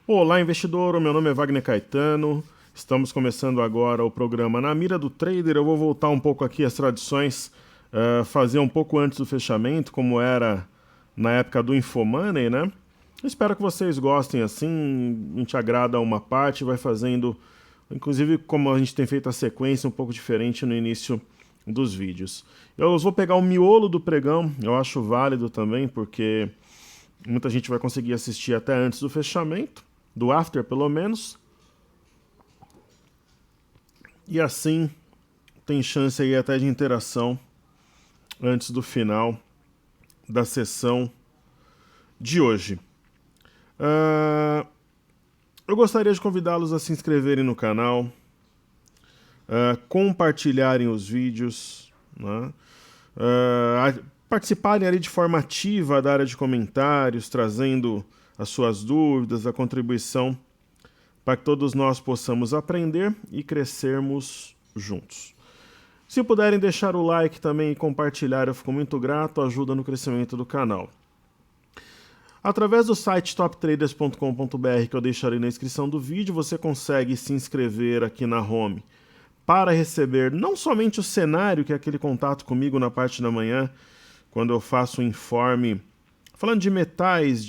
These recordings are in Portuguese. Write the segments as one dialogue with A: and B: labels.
A: Olá, investidor. O meu nome é Wagner Caetano. Estamos começando agora o programa Na Mira do Trader. Eu vou voltar um pouco aqui às tradições, fazer um pouco antes do fechamento, como era na época do Infomoney, né? Espero que vocês gostem assim. A gente agrada uma parte, vai fazendo, inclusive como a gente tem feito a sequência um pouco diferente no início dos vídeos. Eu vou pegar o miolo do pregão, eu acho válido também, porque muita gente vai conseguir assistir até antes do fechamento, do after pelo menos. E assim tem chance aí até de interação antes do final da sessão de hoje. Eu gostaria de convidá-los a se inscreverem no canal, compartilharem os vídeos, né? Participarem ali de forma ativa da área de comentários, trazendo as suas dúvidas, a contribuição, para que todos nós possamos aprender e crescermos juntos. Se puderem deixar o like também e compartilhar, eu fico muito grato, ajuda no crescimento do canal. Através do site toptraders.com.br, que eu deixarei na descrição do vídeo, você consegue se inscrever aqui na home para receber não somente o cenário, que é aquele contato comigo na parte da manhã, quando eu faço um informe falando de metais,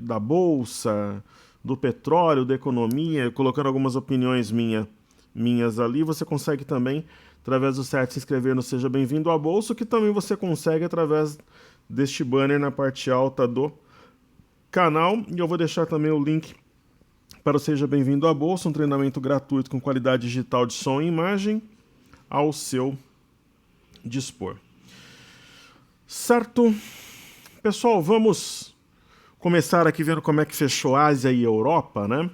A: da bolsa, do petróleo, da economia, colocando algumas opiniões minhas ali. Você consegue também, através do site, se inscrever no Seja Bem-vindo à Bolsa, que também você consegue através deste banner na parte alta do canal. E eu vou deixar também o link para o Seja Bem-vindo à Bolsa, um treinamento gratuito com qualidade digital de som e imagem ao seu dispor. Certo? Pessoal, vamos começar aqui vendo como é que fechou Ásia e Europa, né?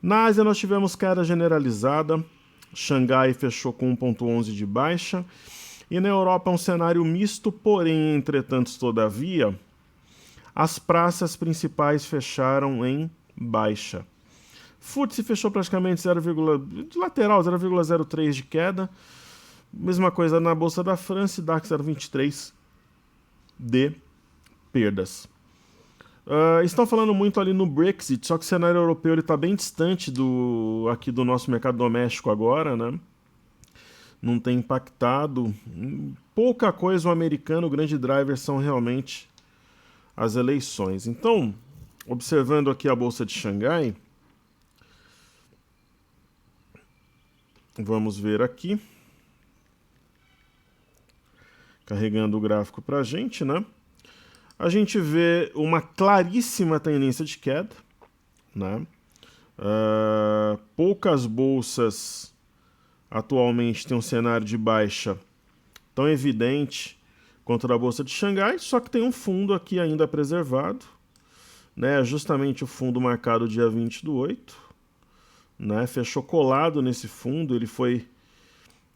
A: Na Ásia nós tivemos queda generalizada, Xangai fechou com 1,11 de baixa, e na Europa um cenário misto, porém, entretanto, todavia, as praças principais fecharam em baixa. FTSE fechou praticamente 0,03 de queda, mesma coisa na Bolsa da França e DAX 0,23 de perdas. Estão falando muito ali no Brexit, só que o cenário europeu está bem distante aqui do nosso mercado doméstico agora, né? Não tem impactado. Pouca coisa o americano, o grande driver são realmente as eleições. Então, observando aqui a Bolsa de Xangai, vamos ver aqui, carregando o gráfico para a gente, né? A gente vê uma claríssima tendência de queda, né? Poucas bolsas atualmente têm um cenário de baixa tão evidente quanto a Bolsa de Xangai, só que tem um fundo aqui ainda preservado, né? Justamente o fundo marcado dia 20/8, né? Fechou colado nesse fundo, ele foi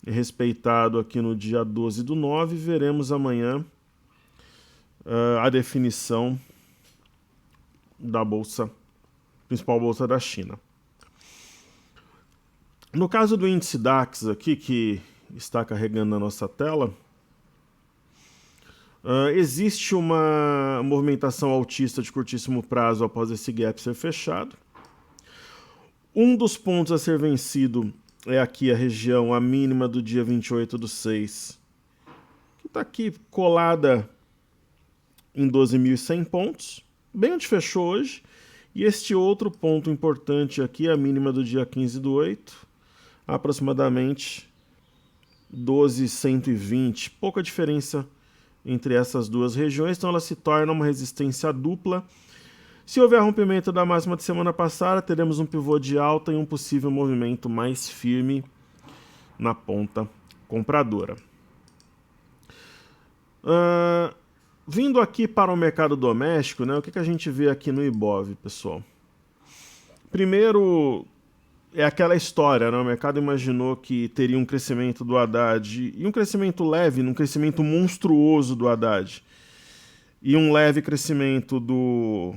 A: respeitado aqui no dia 12/9, veremos amanhã a definição da bolsa, principal bolsa da China. No caso do índice DAX aqui, que está carregando na nossa tela, existe uma movimentação altista de curtíssimo prazo após esse gap ser fechado. Um dos pontos a ser vencido é aqui a região, a mínima do dia 28/6, que está aqui colada em 12.100 pontos, bem onde fechou hoje. E este outro ponto importante aqui, a mínima do dia 15/8, aproximadamente 12.120. Pouca diferença entre essas duas regiões, então ela se torna uma resistência dupla. Se houver rompimento da máxima de semana passada, teremos um pivô de alta e um possível movimento mais firme na ponta compradora. Vindo aqui para o mercado doméstico, né, o que a gente vê aqui no Ibov, pessoal? Primeiro, é aquela história, né? O mercado imaginou que teria um crescimento do Haddad, e um crescimento leve, um crescimento monstruoso do Haddad, e um leve crescimento do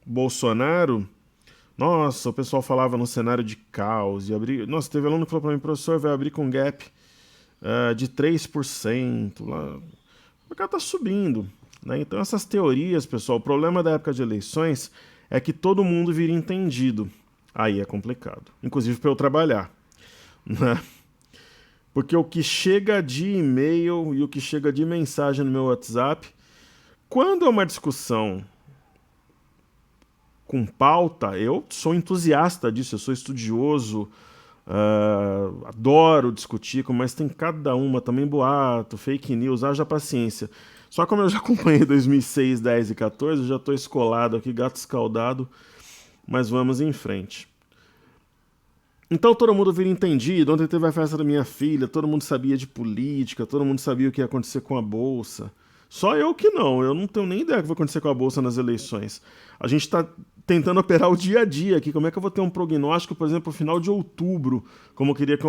A: Bolsonaro. Nossa, o pessoal falava no cenário de caos. Nossa, teve aluno que falou para mim, professor, vai abrir com gap de 3%. Lá. O mercado está subindo. Né? Então essas teorias, pessoal, o problema da época de eleições é que todo mundo vira entendido. Aí é complicado. Inclusive para eu trabalhar, né? Porque o que chega de e-mail e o que chega de mensagem no meu WhatsApp, quando é uma discussão com pauta, eu sou entusiasta disso, eu sou estudioso, adoro discutir, mas tem cada uma também, boato, fake news, haja paciência. Só como eu já acompanhei 2006, 10 e 14, eu já estou escolado aqui, gato escaldado, mas vamos em frente. Então todo mundo vira entendido. Ontem teve a festa da minha filha, todo mundo sabia de política, todo mundo sabia o que ia acontecer com a Bolsa. Só eu que não, eu não tenho nem ideia do que vai acontecer com a Bolsa nas eleições. A gente está tentando operar o dia a dia aqui. Como é que eu vou ter um prognóstico, por exemplo, no final de outubro, como eu queria que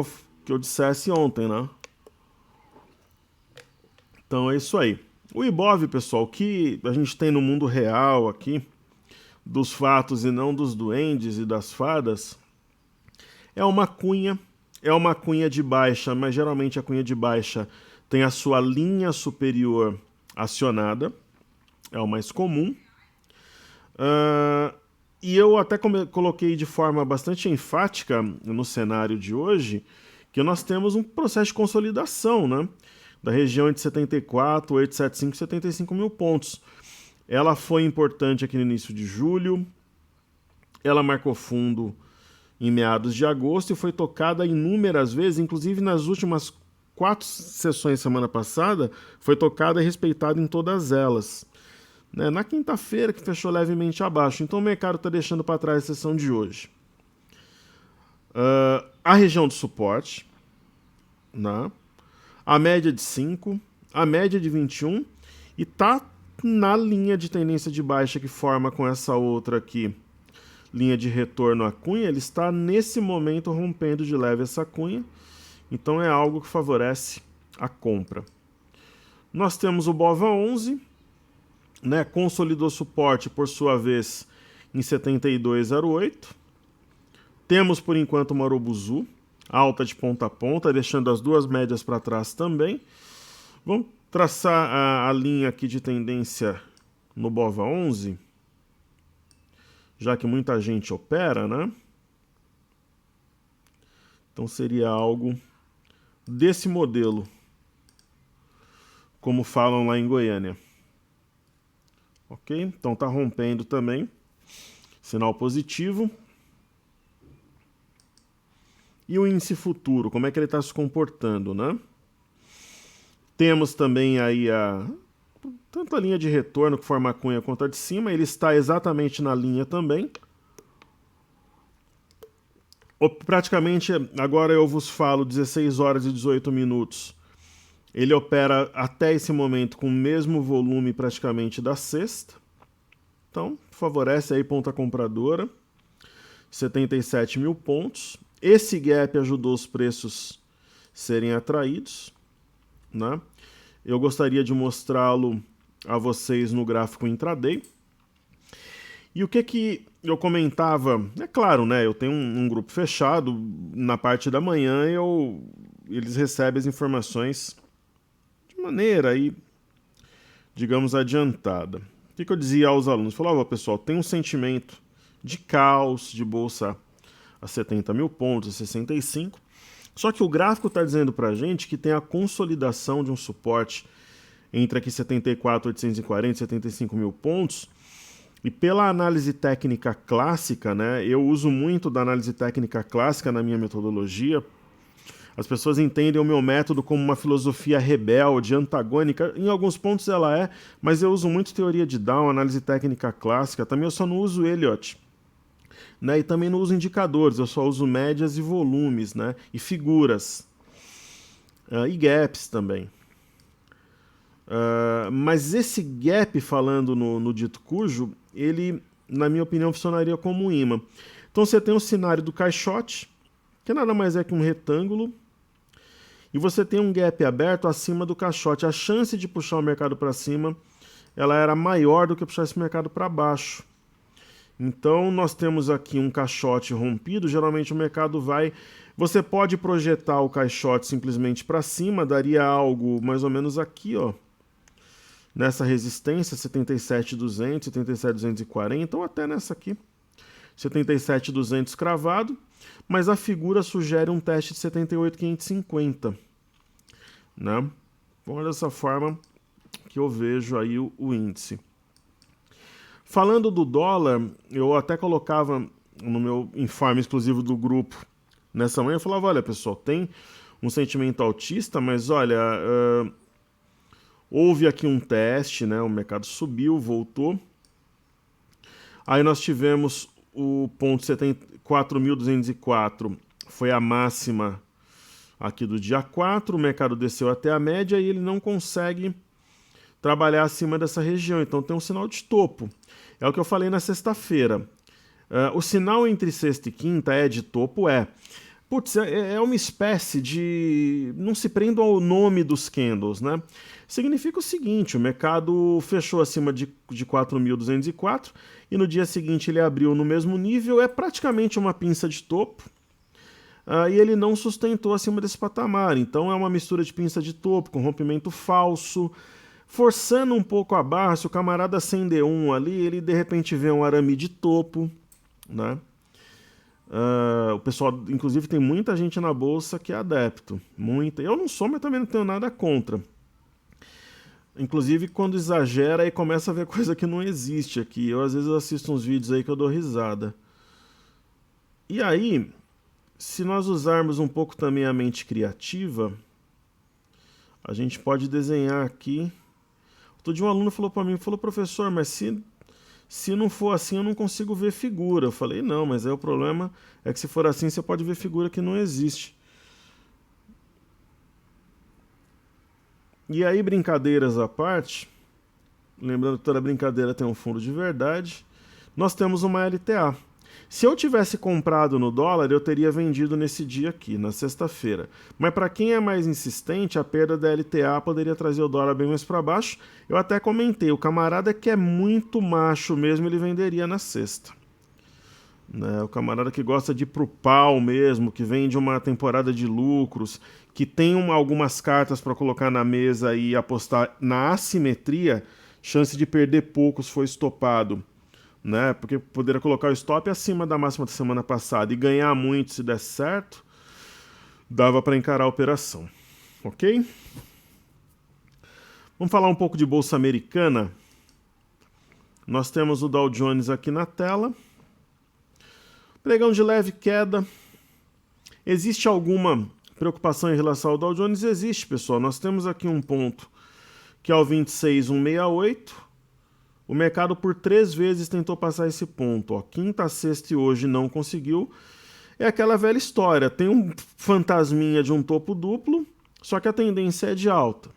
A: eu dissesse ontem, né? Então é isso aí. O Ibov, pessoal, que a gente tem no mundo real aqui, dos fatos e não dos duendes e das fadas, é uma cunha de baixa, mas geralmente a cunha de baixa tem a sua linha superior acionada, é o mais comum. E eu até coloquei de forma bastante enfática no cenário de hoje que nós temos um processo de consolidação, né? Da região entre 74, 875 e 75 mil pontos. Ela foi importante aqui no início de julho, ela marcou fundo em meados de agosto e foi tocada inúmeras vezes, inclusive nas últimas 4 sessões semana passada, foi tocada e respeitada em todas elas. Né? Na quinta-feira, que fechou levemente abaixo. Então o mercado está deixando para trás a sessão de hoje. A região de suporte, né? A média de 5, a média de 21 e está na linha de tendência de baixa que forma com essa outra aqui, linha de retorno à cunha, ele está nesse momento rompendo de leve essa cunha, então é algo que favorece a compra. Nós temos o BOVA11, né, consolidou suporte por sua vez em 72,08. Temos por enquanto uma Marubozu, alta de ponta a ponta, deixando as duas médias para trás também. Vamos traçar a linha aqui de tendência no BOVA11, já que muita gente opera, né? Então seria algo desse modelo, como falam lá em Goiânia. Ok? Então tá rompendo também, sinal positivo. E o índice futuro, como é que ele está se comportando, né? Temos também aí tanto a linha de retorno que forma a cunha quanto a de cima, ele está exatamente na linha também. Praticamente, agora eu vos falo, 16 horas e 18 minutos. Ele opera até esse momento com o mesmo volume praticamente da sexta. Então, favorece aí ponta compradora. 77 mil pontos. Esse gap ajudou os preços serem atraídos, né? Eu gostaria de mostrá-lo a vocês no gráfico intraday. E o que eu comentava? É claro, né? Eu tenho um grupo fechado. Na parte da manhã eles recebem as informações de maneira aí, digamos, adiantada. O que eu dizia aos alunos? Falava, pessoal, tem um sentimento de caos, de bolsa a 70 mil pontos, a 65. Só que o gráfico está dizendo para a gente que tem a consolidação de um suporte entre aqui 74.840 e 75 mil pontos. E pela análise técnica clássica, né, eu uso muito da análise técnica clássica na minha metodologia. As pessoas entendem o meu método como uma filosofia rebelde, antagônica. Em alguns pontos ela é, mas eu uso muito teoria de Down, análise técnica clássica. Também eu só não uso Elliott. Né, e também não uso indicadores, eu só uso médias e volumes, né, e figuras. E gaps também. Mas esse gap, falando no dito cujo, ele, na minha opinião, funcionaria como um imã. Então você tem um cenário do caixote, que nada mais é que um retângulo, e você tem um gap aberto acima do caixote. A chance de puxar o mercado para cima, ela era maior do que puxar esse mercado para baixo. Então, nós temos aqui um caixote rompido, geralmente o mercado vai... Você pode projetar o caixote simplesmente para cima, daria algo mais ou menos aqui, ó. nessa resistência 77.200, 77.240, ou até nessa aqui, 77.200 cravado, mas a figura sugere um teste de 78.550, né? Bom, dessa forma que eu vejo aí o índice. Falando do dólar, eu até colocava no meu informe exclusivo do grupo nessa manhã, eu falava, olha pessoal, tem um sentimento altista, mas olha, houve aqui um teste, né? O mercado subiu, voltou. Aí nós tivemos o ponto 4.204, foi a máxima aqui do dia 4, o mercado desceu até a média e ele não consegue trabalhar acima dessa região, então tem um sinal de topo. É o que eu falei na sexta-feira. O sinal entre sexta e quinta é de topo? Putz, é uma espécie de... Não se prendam ao nome dos candles, né? Significa o seguinte, o mercado fechou acima de 4.204 e no dia seguinte ele abriu no mesmo nível, é praticamente uma pinça de topo, e ele não sustentou acima desse patamar. Então é uma mistura de pinça de topo com rompimento falso, forçando um pouco a barra. Se o camarada acender um ali, ele de repente vê um arame de topo, né? O pessoal, inclusive, tem muita gente na bolsa que é adepto. Muita. Eu não sou, mas também não tenho nada contra. Inclusive, quando exagera e começa a ver coisa que não existe aqui. Eu, às vezes, assisto uns vídeos aí que eu dou risada. E aí, se nós usarmos um pouco também a mente criativa, a gente pode desenhar aqui. Outro dia um aluno falou para mim, professor, mas se não for assim eu não consigo ver figura. Eu falei, não, mas aí o problema é que se for assim você pode ver figura que não existe. E aí, brincadeiras à parte, lembrando que toda brincadeira tem um fundo de verdade, nós temos uma LTA. Se eu tivesse comprado no dólar, eu teria vendido nesse dia aqui, na sexta-feira. Mas para quem é mais insistente, a perda da LTA poderia trazer o dólar bem mais para baixo. Eu até comentei, o camarada que é muito macho mesmo, ele venderia na sexta. Né? O camarada que gosta de ir pro pau mesmo, que vem de uma temporada de lucros, que tem algumas cartas para colocar na mesa e apostar na assimetria, chance de perder poucos foi estopado. Né? Porque poderia colocar o stop acima da máxima da semana passada e ganhar muito se desse certo, dava para encarar a operação. Ok? Vamos falar um pouco de bolsa americana. Nós temos o Dow Jones aqui na tela. Pregão de leve queda. Existe alguma preocupação em relação ao Dow Jones? Existe, pessoal. Nós temos aqui um ponto que é o 26.168. O mercado por 3 vezes tentou passar esse ponto. Ó, quinta, sexta e hoje não conseguiu. É aquela velha história. Tem um fantasminha de um topo duplo, só que a tendência é de alta.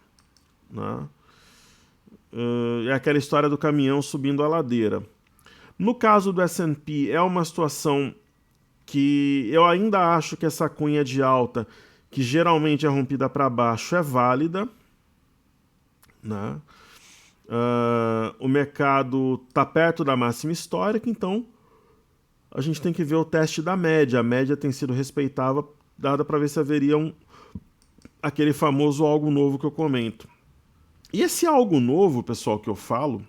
A: Né? É aquela história do caminhão subindo a ladeira. No caso do S&P, é uma situação que eu ainda acho que essa cunha de alta, que geralmente é rompida para baixo, é válida. Né? O mercado está perto da máxima histórica, então a gente tem que ver o teste da média. A média tem sido respeitável, dada para ver se haveria aquele famoso algo novo que eu comento. E esse algo novo, pessoal, que eu falo,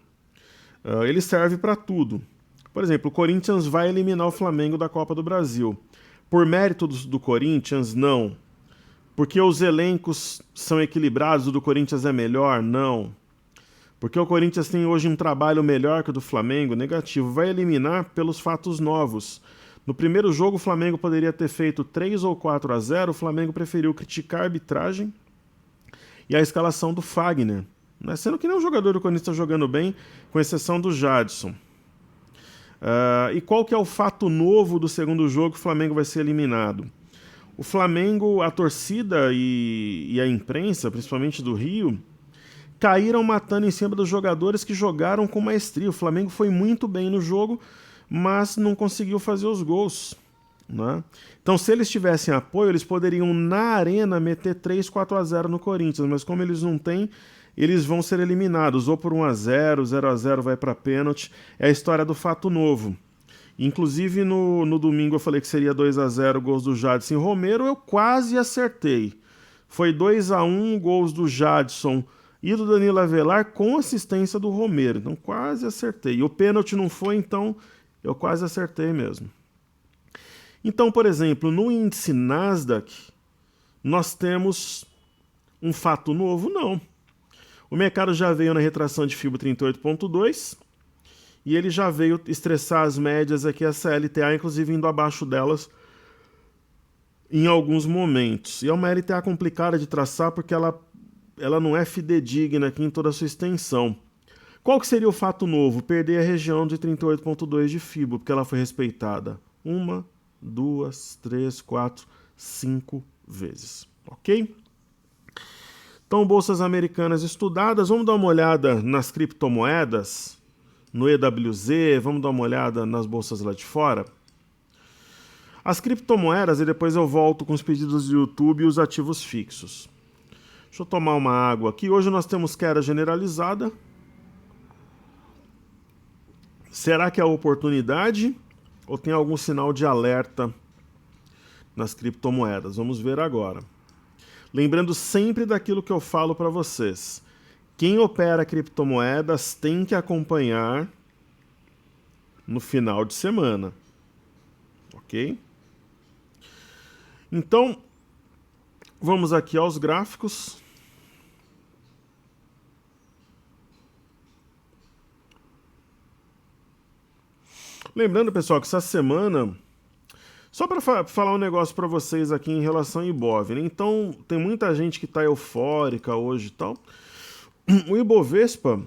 A: ele serve para tudo. Por exemplo, o Corinthians vai eliminar o Flamengo da Copa do Brasil. Por mérito do Corinthians, não. Porque os elencos são equilibrados, o do Corinthians é melhor? Não. Porque o Corinthians tem hoje um trabalho melhor que o do Flamengo? Negativo. Vai eliminar pelos fatos novos. No primeiro jogo, o Flamengo poderia ter feito 3 ou 4-0. O Flamengo preferiu criticar a arbitragem e a escalação do Fagner. Né? Sendo que nenhum jogador do Corinthians está jogando bem, com exceção do Jadson. E qual que é o fato novo do segundo jogo que o Flamengo vai ser eliminado? O Flamengo, a torcida e a imprensa, principalmente do Rio, caíram matando em cima dos jogadores que jogaram com maestria. O Flamengo foi muito bem no jogo, mas não conseguiu fazer os gols. Né? Então, se eles tivessem apoio, eles poderiam, na arena, meter 3-4-0 no Corinthians, mas como eles não têm, eles vão ser eliminados, ou por 1-0, 0-0 vai para pênalti. É a história do fato novo. Inclusive, no domingo eu falei que seria 2-0 gols do Jadson e Romero, eu quase acertei. Foi 2-1 gols do Jadson e do Danilo Avelar com assistência do Romero. Então quase acertei. E o pênalti não foi, então eu quase acertei mesmo. Então, por exemplo, no índice Nasdaq, nós temos um fato novo? Não. O mercado já veio na retração de FIBO 38.2 e ele já veio estressar as médias aqui, a LTA, inclusive indo abaixo delas em alguns momentos. E é uma LTA complicada de traçar porque ela não é fidedigna aqui em toda a sua extensão. Qual que seria o fato novo? Perder a região de 38.2 de FIBO, porque ela foi respeitada 1, 2, 3, 4, 5 vezes. Ok? Então, bolsas americanas estudadas. Vamos dar uma olhada nas criptomoedas, no EWZ, vamos dar uma olhada nas bolsas lá de fora. As criptomoedas, e depois eu volto com os pedidos do YouTube e os ativos fixos. Deixa eu tomar uma água aqui. Hoje nós temos queda generalizada. Será que é oportunidade ou tem algum sinal de alerta nas criptomoedas? Vamos ver agora. Lembrando sempre daquilo que eu falo para vocês. Quem opera criptomoedas tem que acompanhar no final de semana. Ok? Então, vamos aqui aos gráficos. Lembrando, pessoal, que essa semana... Só para falar um negócio para vocês aqui em relação ao Ibov, né? Então, tem muita gente que está eufórica hoje e tal. O Ibovespa,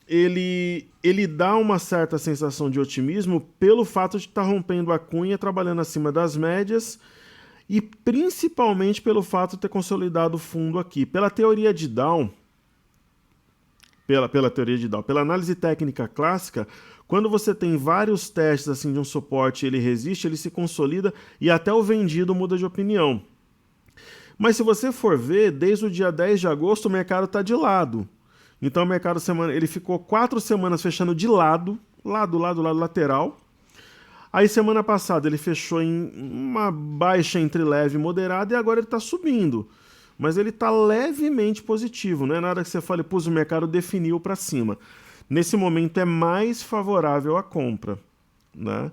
A: ele dá uma certa sensação de otimismo pelo fato de estar rompendo a cunha, trabalhando acima das médias e principalmente pelo fato de ter consolidado o fundo aqui. Pela teoria de Dow, pela análise técnica clássica, quando você tem vários testes assim de um suporte, ele resiste, ele se consolida e até o vendido muda de opinião. Mas se você for ver, desde o dia 10 de agosto o mercado está de lado. Então o mercado ele ficou 4 semanas fechando de lado, lateral. Aí semana passada ele fechou em uma baixa entre leve e moderada e agora ele está subindo. Mas ele está levemente positivo, não é nada que você fale, o mercado definiu para cima. Nesse momento é mais favorável à compra, né?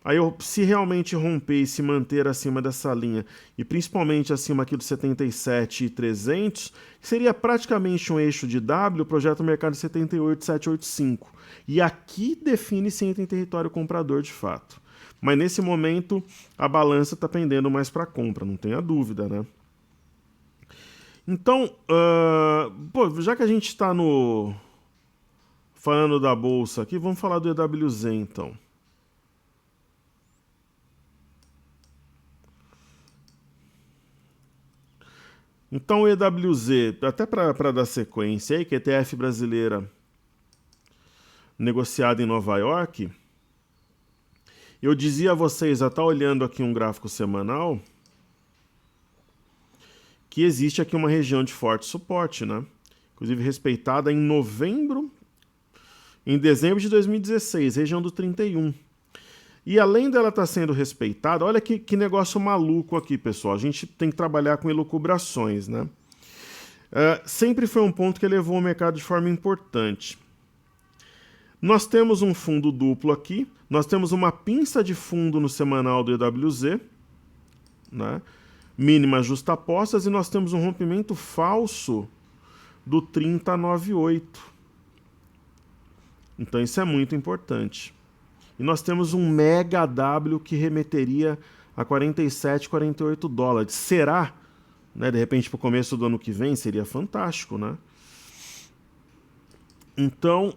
A: Aí se realmente romper e se manter acima dessa linha, e principalmente acima aqui dos 77.300, seria praticamente um eixo de W, projeta o mercado de 78.785. E aqui define se entra em território comprador de fato. Mas nesse momento a balança está pendendo mais para compra, não tenha dúvida, né? Então, já que a gente está falando da bolsa aqui, vamos falar do EWZ então. Então o EWZ, até para dar sequência aí, que é ETF brasileira negociada em Nova York, eu dizia a vocês, já está olhando aqui um gráfico semanal, que existe aqui uma região de forte suporte, né? Inclusive respeitada em dezembro de 2016, região do 31. E além dela estar sendo respeitada, olha que negócio maluco aqui, pessoal. A gente tem que trabalhar com elucubrações, né? Sempre foi um ponto que elevou o mercado de forma importante. Nós temos um fundo duplo aqui, nós temos uma pinça de fundo no semanal do EWZ, né? Mínimas justapostas, e nós temos um rompimento falso do 30,98. Então isso é muito importante. E nós temos um mega W que remeteria a 47, 48 dólares. Será? Né, de repente, para o começo do ano que vem, seria fantástico, né? Então,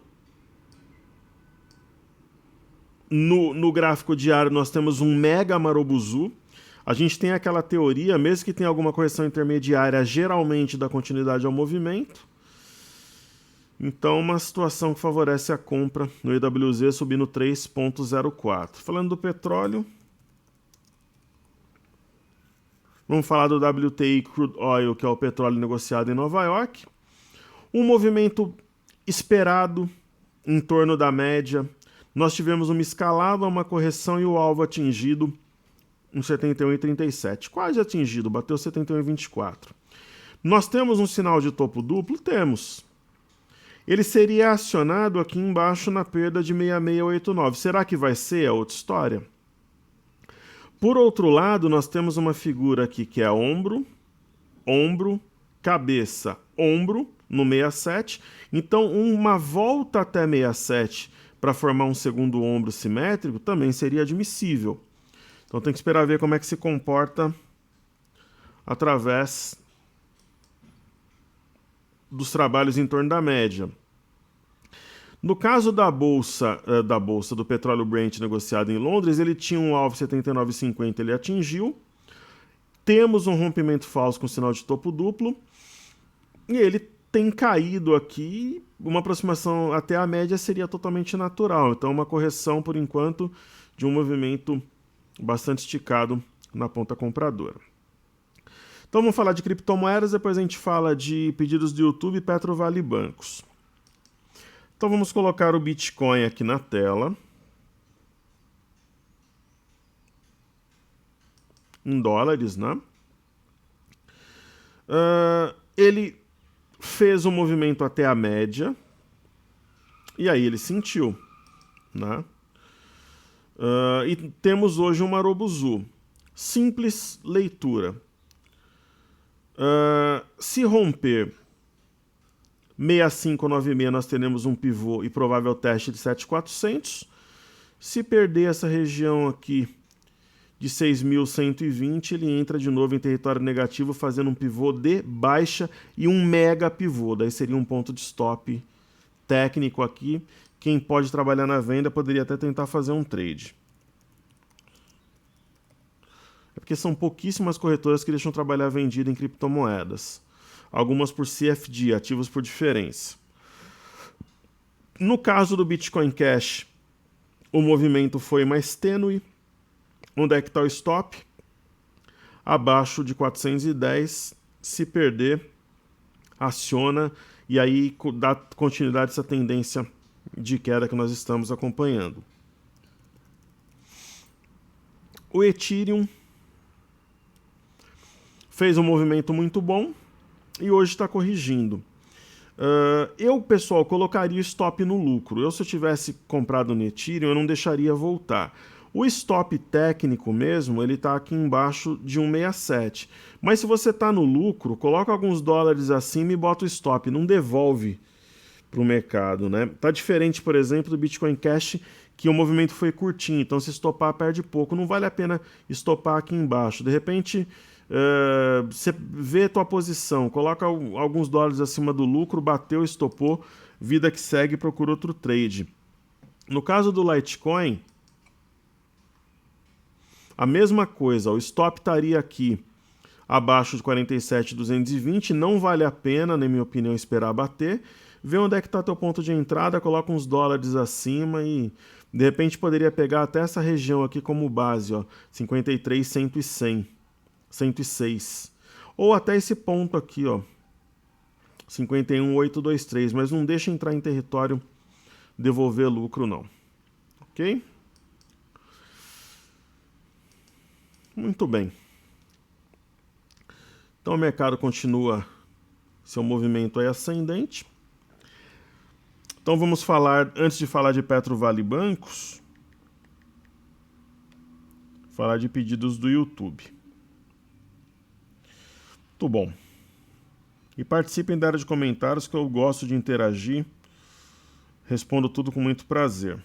A: no gráfico diário, nós temos um mega marobuzu. A gente tem aquela teoria, mesmo que tenha alguma correção intermediária, geralmente dá continuidade ao movimento. Então, uma situação que favorece a compra no EWZ subindo 3,04. Falando do petróleo, vamos falar do WTI Crude Oil, que é o petróleo negociado em Nova York. Um movimento esperado em torno da média. Nós tivemos uma escalada, uma correção e o alvo atingido em 71,37. Quase atingido, bateu 71,24. Nós temos um sinal de topo duplo? Temos. ele seria acionado aqui embaixo na perda de 6689. Será que vai ser a outra história? Por outro lado, nós temos uma figura aqui que é ombro, ombro, cabeça, ombro no 67. Então, uma volta até 67 para formar um segundo ombro simétrico também seria admissível. Então, tem que esperar ver como é que se comporta através dos trabalhos em torno da média. No caso da bolsa do petróleo Brent negociado em Londres, ele tinha um alvo 79,50, ele atingiu. Temos um rompimento falso com sinal de topo duplo e ele tem caído aqui. Uma aproximação até a média seria totalmente natural. Então, uma correção, por enquanto, de um movimento bastante esticado na ponta compradora. Então, vamos falar de criptomoedas, depois a gente fala de pedidos do YouTube, Petrovale e bancos. Então, vamos colocar o Bitcoin aqui na tela. Em dólares, né? Ele fez um movimento até a média e aí ele sentiu, né? E temos hoje um Marubozu. Simples leitura. Se romper 6596, nós teremos um pivô e provável teste de 7400. Se perder essa região aqui de 6.120, ele entra de novo em território negativo, fazendo um pivô de baixa e um mega pivô. Daí seria um ponto de stop técnico aqui. Quem pode trabalhar na venda poderia até tentar fazer um trade. É porque são pouquíssimas corretoras que deixam trabalhar vendido em criptomoedas. Algumas por CFD, ativos por diferença. No caso do Bitcoin Cash, o movimento foi mais tênue. Onde é que está o stop? Abaixo de 410. Se perder, aciona e aí dá continuidade a essa tendência de queda que nós estamos acompanhando. O Ethereum fez um movimento muito bom e hoje está corrigindo. Eu, pessoal, colocaria o stop no lucro. Se eu tivesse comprado no Ethereum, eu não deixaria voltar. O stop técnico mesmo, ele está aqui embaixo de 1,67. Mas se você está no lucro, coloca alguns dólares acima e bota o stop. Não devolve para o mercado, né? Tá diferente, por exemplo, do Bitcoin Cash, que o movimento foi curtinho. Então, se estopar, perde pouco. Não vale a pena estopar aqui embaixo. De repente, você vê a tua posição, coloca alguns dólares acima do lucro, bateu, estopou, vida que segue, procura outro trade. No caso do Litecoin, a mesma coisa, o stop estaria aqui abaixo de 47.220, não vale a pena, na minha opinião, esperar bater. Vê onde é que está teu ponto de entrada, coloca uns dólares acima e de repente poderia pegar até essa região aqui como base, ó, 53.106. Ou até esse ponto aqui, ó, 51.823, mas não deixa entrar em território devolver lucro não. Ok? Muito bem. Então o mercado continua seu movimento aí ascendente. Então vamos falar, antes de falar de Petrovale Bancos, falar de pedidos do YouTube. Muito bom. E participem da área de comentários que eu gosto de interagir. Respondo tudo com muito prazer.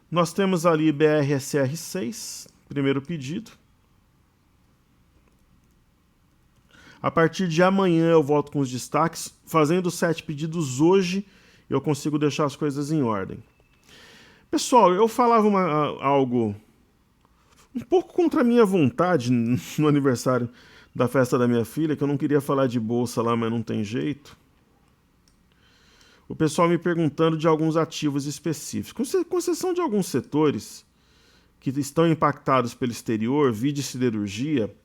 A: Nós temos ali BRSR6, primeiro pedido. A partir de amanhã eu volto com os destaques. Fazendo 7 pedidos hoje, eu consigo deixar as coisas em ordem. Pessoal, eu falava algo um pouco contra a minha vontade no aniversário da festa da minha filha, que eu não queria falar de bolsa lá, mas não tem jeito. O pessoal me perguntando de alguns ativos específicos, com exceção de alguns setores que estão impactados pelo exterior, vide siderurgia.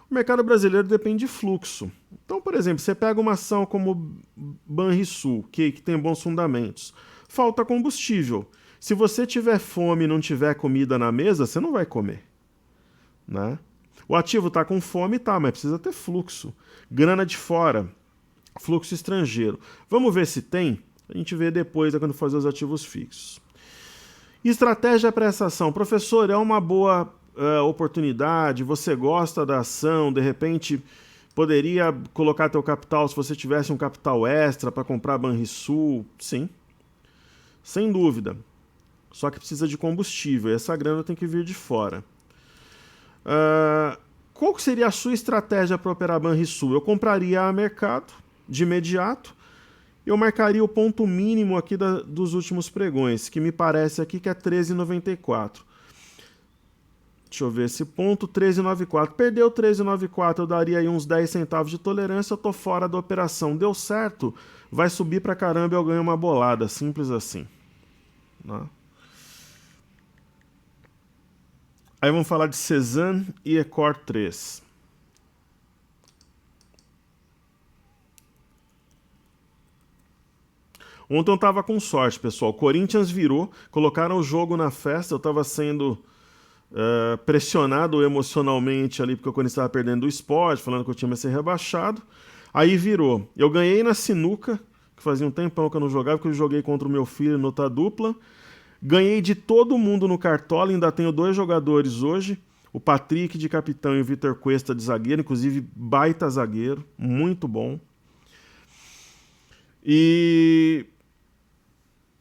A: O mercado brasileiro depende de fluxo. Então, por exemplo, você pega uma ação como Banrisul, que tem bons fundamentos. Falta combustível. Se você tiver fome e não tiver comida na mesa, você não vai comer, né? O ativo está com fome, tá, mas precisa ter fluxo. Grana de fora. fluxo estrangeiro. Vamos ver se tem? A gente vê depois quando fazer os ativos fixos. Estratégia para essa ação. Professor, é uma boa oportunidade, você gosta da ação, de repente poderia colocar teu capital se você tivesse um capital extra para comprar Banrisul? Sim, sem dúvida. Só que precisa de combustível, e essa grana tem que vir de fora. Qual que seria a sua estratégia para operar Banrisul? Eu compraria a mercado de imediato, eu marcaria o ponto mínimo aqui dos últimos pregões, que me parece aqui que é 13,94. Deixa eu ver esse ponto, 13,94. Perdeu 13,94, eu daria aí uns 10 centavos de tolerância, eu tô fora da operação. Deu certo, vai subir pra caramba e eu ganho uma bolada, simples assim. Né? Aí vamos falar de Cezanne e Ecor 3. Ontem eu tava com sorte, pessoal. Corinthians virou, colocaram o jogo na festa, eu tava sendo pressionado emocionalmente ali, porque o Corinthians estava perdendo o esporte, falando que o time ia ser rebaixado. Aí virou. Eu ganhei na sinuca, que fazia um tempão que eu não jogava, porque eu joguei contra o meu filho nota dupla. Ganhei de todo mundo no Cartola, ainda tenho 2 jogadores hoje, o Patrick de capitão e o Vitor Cuesta de zagueiro, inclusive baita zagueiro, muito bom. E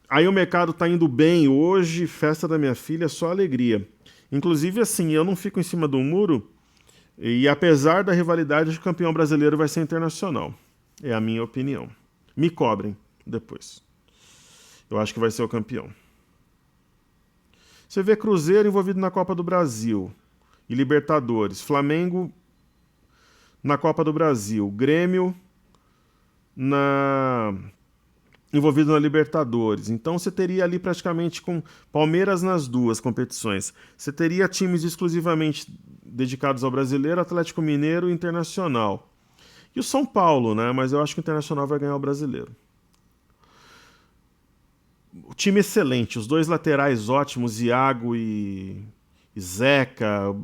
A: aí o mercado tá indo bem hoje, festa da minha filha, só alegria. Inclusive, assim, eu não fico em cima do muro e apesar da rivalidade, o campeão brasileiro vai ser Internacional. É a minha opinião. Me cobrem depois. Eu acho que vai ser o campeão. Você vê Cruzeiro envolvido na Copa do Brasil e Libertadores. Flamengo na Copa do Brasil. Grêmio envolvido na Libertadores. Então você teria ali praticamente com Palmeiras nas 2 competições. Você teria times exclusivamente dedicados ao brasileiro, Atlético Mineiro e Internacional. E o São Paulo, né? Mas eu acho que o Internacional vai ganhar o brasileiro. O time excelente, os 2 laterais ótimos, Iago e Zeca,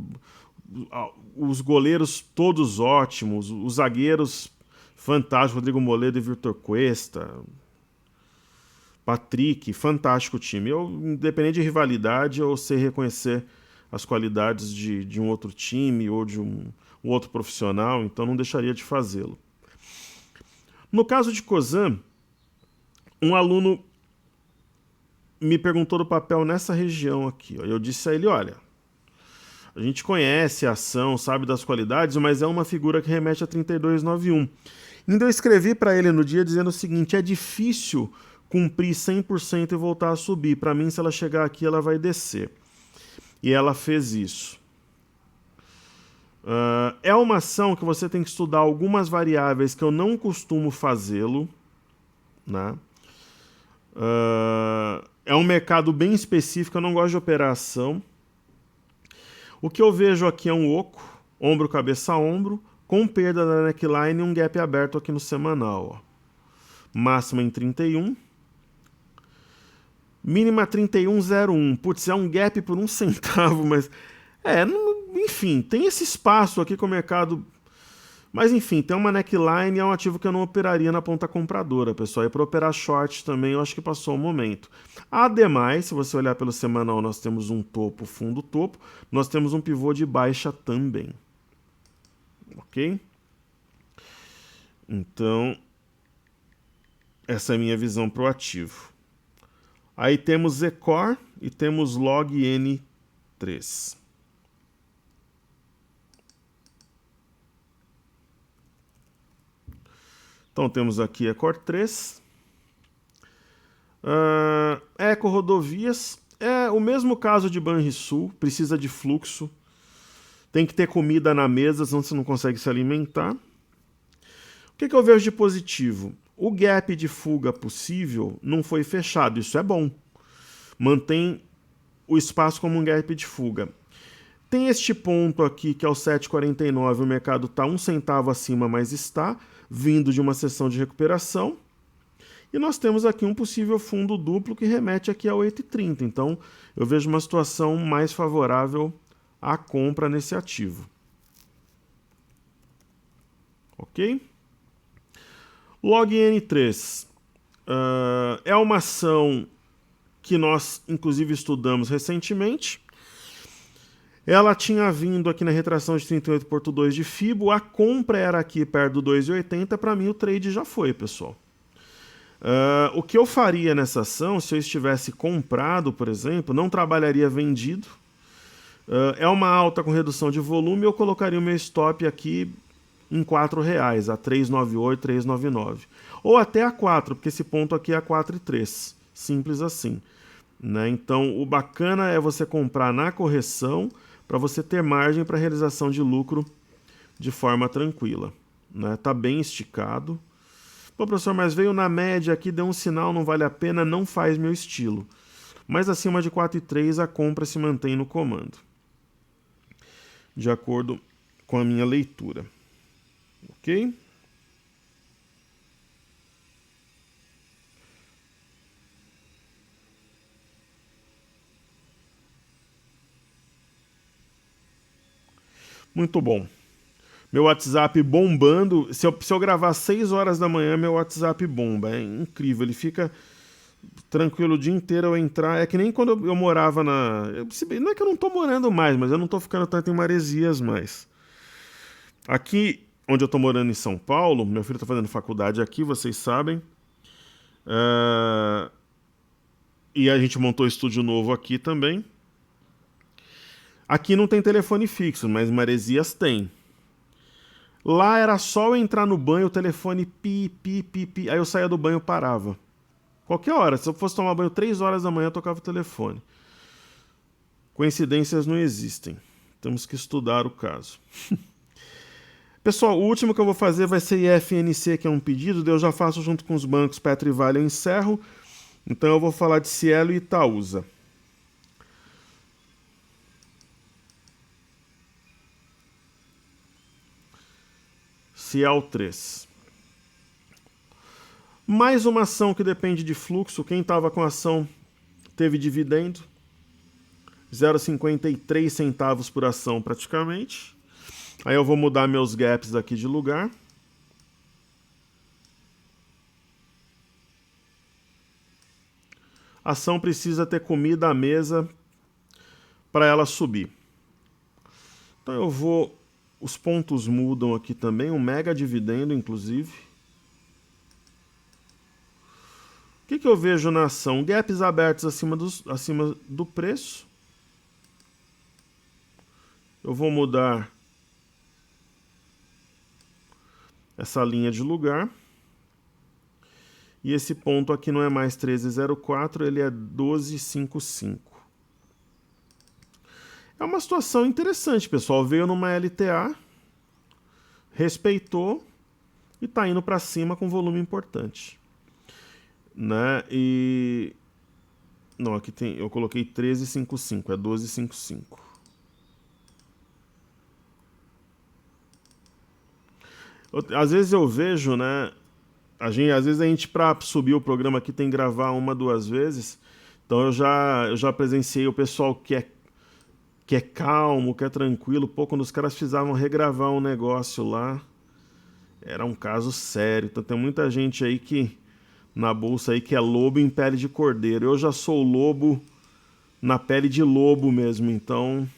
A: os goleiros todos ótimos, os zagueiros fantásticos, Rodrigo Moledo e Vitor Cuesta, Patrick, fantástico time. Eu, independente de rivalidade, eu sei reconhecer as qualidades de um outro time ou de um outro profissional, então não deixaria de fazê-lo. No caso de Cosan, um aluno me perguntou do papel nessa região aqui. Ó. Eu disse a ele, olha, a gente conhece a ação, sabe das qualidades, mas é uma figura que remete a 3291. Então eu escrevi para ele no dia dizendo o seguinte, é difícil cumprir 100% e voltar a subir. Para mim, se ela chegar aqui, ela vai descer. E ela fez isso. É uma ação que você tem que estudar algumas variáveis que eu não costumo fazê-lo. Né? É um mercado bem específico, eu não gosto de operar ação. O que eu vejo aqui é um oco, ombro, cabeça, ombro, com perda da neckline e um gap aberto aqui no semanal. Ó. Máxima em 31. Mínima 31,01. Putz, é um gap por 1 centavo, mas... enfim, tem esse espaço aqui com o mercado... Mas enfim, tem uma neckline e é um ativo que eu não operaria na ponta compradora, pessoal. E para operar short também, eu acho que passou o momento. Ademais, se você olhar pelo semanal, nós temos um topo, fundo, topo. Nós temos um pivô de baixa também. Ok? Então, essa é a minha visão para o ativo. Aí temos Ecor e temos Log N3. Então temos aqui Ecor 3. Eco Rodovias. É o mesmo caso de Banrisul, precisa de fluxo. Tem que ter comida na mesa, senão você não consegue se alimentar. O que eu vejo de positivo? O gap de fuga possível não foi fechado, isso é bom. Mantém o espaço como um gap de fuga. Tem este ponto aqui que é o 7,49, o mercado está 1 centavo acima, mas está vindo de uma sessão de recuperação. E nós temos aqui um possível fundo duplo que remete aqui a 8,30. Então eu vejo uma situação mais favorável à compra nesse ativo. Ok? LogN3 é uma ação que nós, inclusive, estudamos recentemente. Ela tinha vindo aqui na retração de 38,2 de FIBO, a compra era aqui perto do 2,80, para mim o trade já foi, pessoal. O que eu faria nessa ação, se eu estivesse comprado, por exemplo, não trabalharia vendido. É uma alta com redução de volume, eu colocaria o meu stop aqui em R$ 4,00, a 3,98, 3,99. Ou até a 4, porque esse ponto aqui é a 4,3. Simples assim. Né? Então, o bacana é você comprar na correção para você ter margem para realização de lucro de forma tranquila. Né? Tá bem esticado. Pô, professor, mas veio na média aqui, deu um sinal, não vale a pena, não faz meu estilo. Mas acima de 4,3 a compra se mantém no comando. De acordo com a minha leitura. Ok? Muito bom. Meu WhatsApp bombando. Se eu gravar às 6 horas da manhã, meu WhatsApp bomba. É incrível. Ele fica tranquilo o dia inteiro eu entrar. É que nem quando eu morava na... Não é que eu não tô morando mais, mas eu não tô ficando tanto em Maresias mais. Aqui, onde eu tô morando em São Paulo, meu filho tá fazendo faculdade aqui, vocês sabem. E a gente montou estúdio novo aqui também. Aqui não tem telefone fixo, mas em Maresias tem. Lá era só eu entrar no banho, o telefone pi, pi, pi, pi. Aí eu saía do banho e parava. Qualquer hora. Se eu fosse tomar banho 3 horas da manhã, eu tocava o telefone. Coincidências não existem. Temos que estudar o caso. Pessoal, o último que eu vou fazer vai ser IFNC, que é um pedido. Eu já faço junto com os bancos Petro e Vale, eu encerro. Então eu vou falar de Cielo e Itaúsa. Ciel 3. Mais uma ação que depende de fluxo. Quem estava com a ação teve dividendo. 0,53 centavos por ação praticamente. Aí eu vou mudar meus gaps aqui de lugar. A ação precisa ter comida à mesa para ela subir. Então eu vou... Os pontos mudam aqui também, um mega dividendo, inclusive. O que eu vejo na ação? Gaps abertos acima do preço. Eu vou mudar essa linha de lugar. E esse ponto aqui não é mais 13,04, ele é 12,55. É uma situação interessante, pessoal. Veio numa LTA, respeitou e está indo para cima com volume importante. Né? E... Não, aqui tem... Eu coloquei 13,55, é 12,55. Às vezes eu vejo, né? Às vezes a gente, para subir o programa aqui, tem que gravar 1, 2 vezes. Então eu já presenciei o pessoal que é calmo, que é tranquilo. Pô, quando os caras precisavam regravar um negócio lá, era um caso sério. Então tem muita gente aí que, na bolsa aí, que é lobo em pele de cordeiro. Eu já sou lobo na pele de lobo mesmo, então...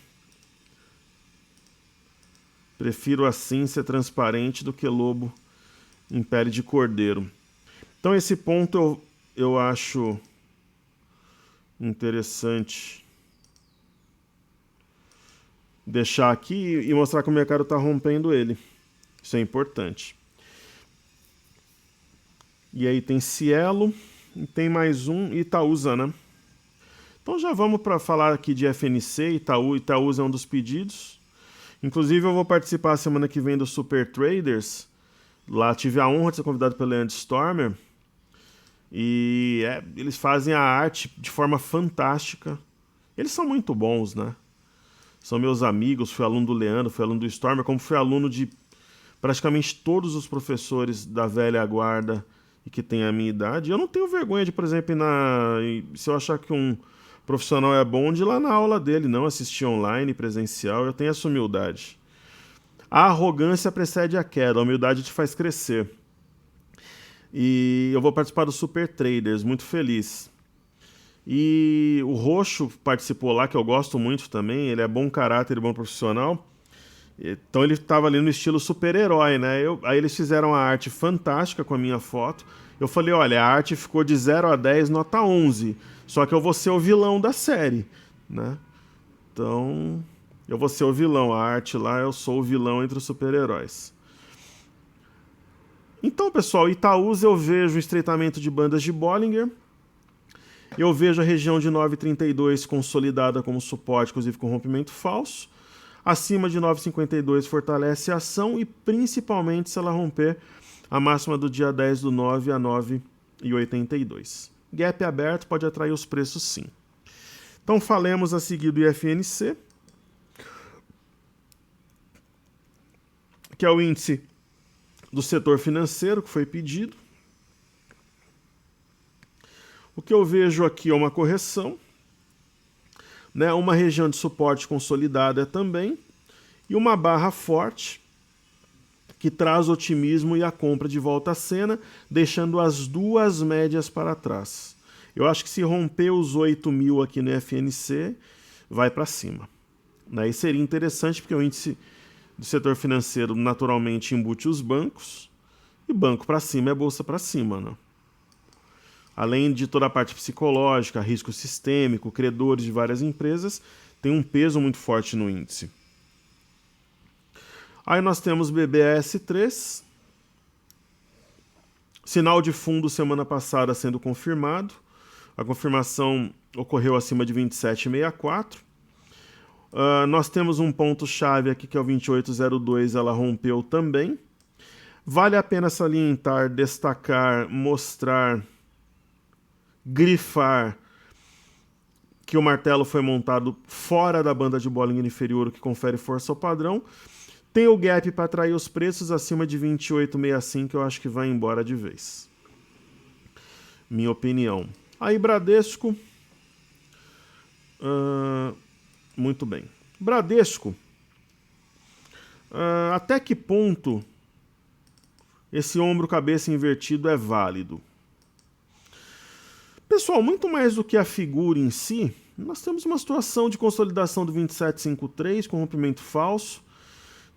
A: Prefiro assim ser transparente do que lobo em pele de cordeiro. Então esse ponto eu acho interessante deixar aqui e mostrar que o mercado está rompendo ele. Isso é importante. E aí tem Cielo e tem mais um Itaúsa, né? Então já vamos para falar aqui de FNC, Itaúsa é um dos pedidos. Inclusive eu vou participar semana que vem do Super Traders. Lá tive a honra de ser convidado pelo Leandro Stormer. E eles fazem a arte de forma fantástica. Eles são muito bons, né? São meus amigos, fui aluno do Leandro, fui aluno do Stormer, como fui aluno de praticamente todos os professores da velha guarda e que tem a minha idade. Eu não tenho vergonha de, por exemplo, se eu achar que um profissional é bom, de ir lá na aula dele, não assistir online, presencial. Eu tenho essa humildade. A arrogância precede a queda, a humildade te faz crescer. E eu vou participar do Super Traders, muito feliz. E o Roxo participou lá, que eu gosto muito também, ele é bom caráter e bom profissional. Então ele estava ali no estilo super-herói, né? Aí eles fizeram a arte fantástica com a minha foto. Eu falei, olha, a arte ficou de 0 a 10, nota 11. Só que eu vou ser o vilão da série, né? Então, eu vou ser o vilão. A arte lá, eu sou o vilão entre os super-heróis. Então, pessoal, Itaúsa eu vejo o estreitamento de bandas de Bollinger. Eu vejo a região de 9,32 consolidada como suporte, inclusive com rompimento falso. Acima de 9,52 fortalece a ação e principalmente se ela romper a máxima do dia 10/9 a 9,82. Gap aberto pode atrair os preços sim. Então falemos a seguir do IFNC, que é o índice do setor financeiro que foi pedido. O que eu vejo aqui é uma correção, né? Uma região de suporte consolidada também, e uma barra forte que traz otimismo e a compra de volta à cena, deixando as duas médias para trás. Eu acho que se romper os 8.000 aqui no FNC, vai para cima. E seria interessante, porque o índice do setor financeiro naturalmente embute os bancos, e banco para cima é bolsa para cima, né? Além de toda a parte psicológica, risco sistêmico, credores de várias empresas, tem um peso muito forte no índice. Aí nós temos BBAS3, sinal de fundo semana passada sendo confirmado. A confirmação ocorreu acima de 27,64. Nós temos um ponto-chave aqui que é o 28,02, ela rompeu também. Vale a pena salientar, destacar, mostrar, grifar que o martelo foi montado fora da banda de Bollinger inferior, o que confere força ao padrão. Tem o gap para atrair os preços acima de 28,65, que eu acho que vai embora de vez. Minha opinião. Aí Bradesco. Muito bem. Bradesco. Até que ponto esse ombro-cabeça invertido é válido? Pessoal, muito mais do que a figura em si, nós temos uma situação de consolidação do 27,53 com rompimento falso.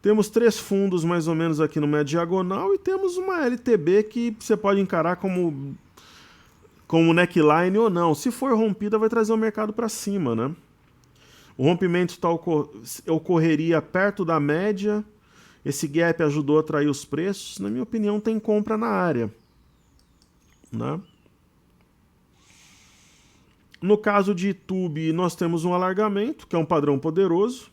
A: Temos 3 fundos mais ou menos aqui no médio diagonal e temos uma LTB que você pode encarar como neckline ou não. Se for rompida, vai trazer o mercado para cima, né? O rompimento ocorreria perto da média. Esse gap ajudou a atrair os preços. Na minha opinião, tem compra na área, né? No caso de YouTube, nós temos um alargamento, que é um padrão poderoso.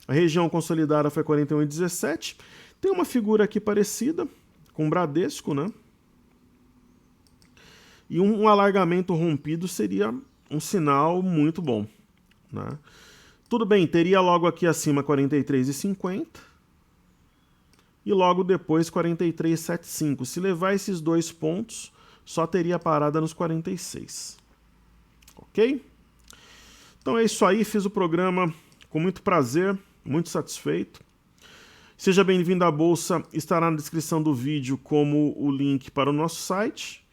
A: A região consolidada foi 41,17. Tem uma figura aqui parecida com o Bradesco, né? E um alargamento rompido seria um sinal muito bom, né? Tudo bem, teria logo aqui acima 43,50 e logo depois 43,75. Se levar esses 2 pontos, só teria parada nos 46. Ok? Então é isso aí, fiz o programa com muito prazer, muito satisfeito. Seja bem-vindo à Bolsa, estará na descrição do vídeo como o link para o nosso site.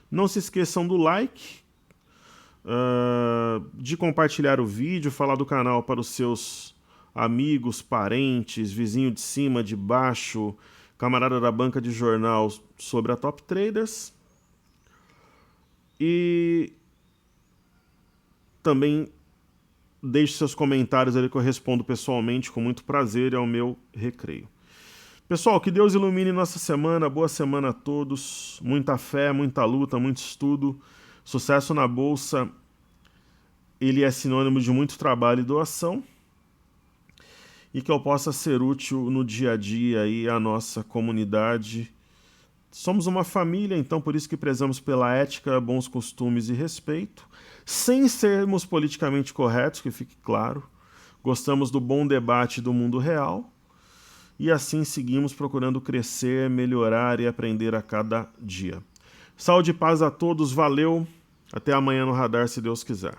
A: Não se esqueçam do like, de compartilhar o vídeo, falar do canal para os seus amigos, parentes, vizinho de cima, de baixo, camarada da banca de jornal sobre a Top Traders. E também deixe seus comentários ali que eu respondo pessoalmente com muito prazer, é o meu recreio. Pessoal, que Deus ilumine nossa semana, boa semana a todos, muita fé, muita luta, muito estudo, sucesso na Bolsa, ele é sinônimo de muito trabalho e doação, e que eu possa ser útil no dia a dia aí à nossa comunidade. Somos uma família, então por isso que prezamos pela ética, bons costumes e respeito, sem sermos politicamente corretos, que fique claro. Gostamos do bom debate do mundo real e assim seguimos procurando crescer, melhorar e aprender a cada dia. Saúde e paz a todos, valeu, até amanhã no Radar, se Deus quiser.